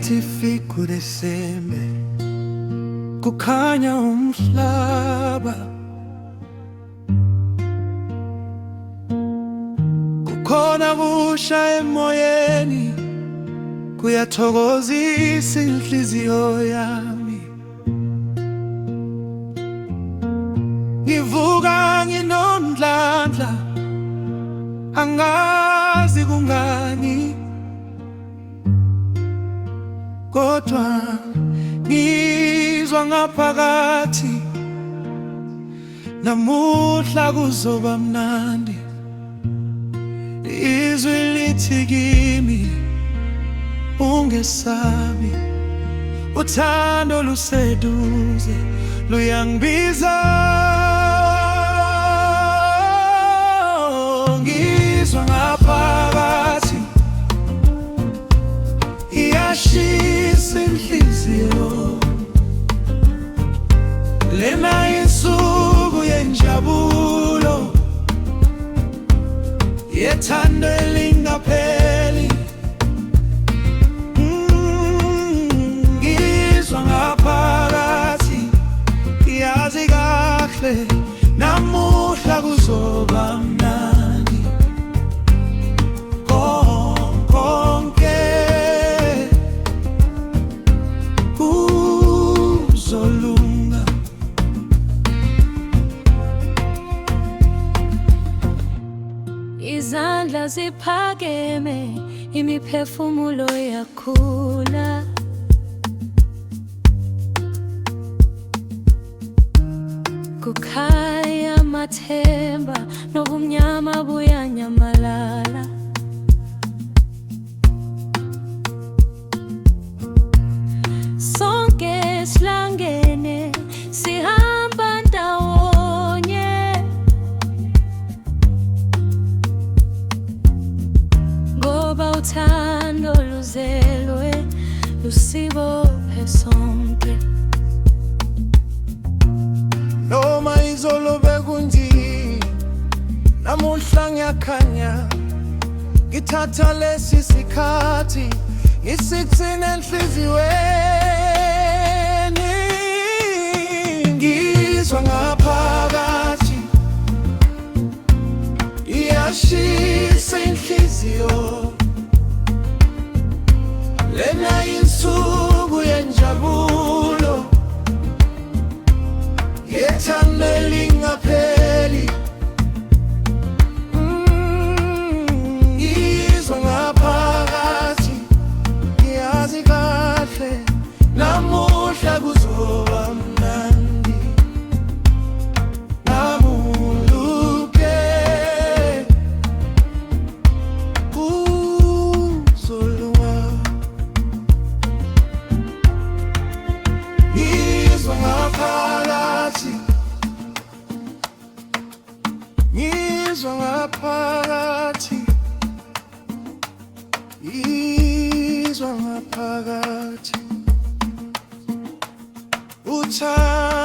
lithi fiku lesembe kukhanya umhlaba, kukhona kusha emoyeni kuyathokozisa inhliziyo yami. Ngivuka nginomdlandla angazi kungani, kodwa ngizwa ngaphakathi namuhla kuzoba mnandi. Izwi lithi kimi ungesabi, uthando luseduze luyangibiza. Ngizwa ngaphakathi iyashisa inhliziyo, lena insuku yenjabulo yethando elingapheli. Ngizwa ngaphakathi yazi kahle namuhla kuzoba mnandi. Konke kuzolunga. Izandla ziphakeme, imiphefumulo yakhula. Kukhanya amathemba nobumnyama buyanyamalala. Sonke sihlangene sihamba ndawonye, ngoba uthando luzelwe lusibophe sonke. Noma izolo bekunzi, namuhla ngiyakhanya. Ngithatha lesi sikhathi ngisigcine enhliziyweni. Ngizwa ngaphakathi iyashisa inhliziyo, lena insuku yenjabulo yethando elingapheli. Ngizwa ngaphakathi yazi kahle namuhla kuzoba mnandi. Namuluke kuzolunga. Ngizwa ngaphakathi, ngizwa ngaphakathi, ngizwa ngaphakathi, uthando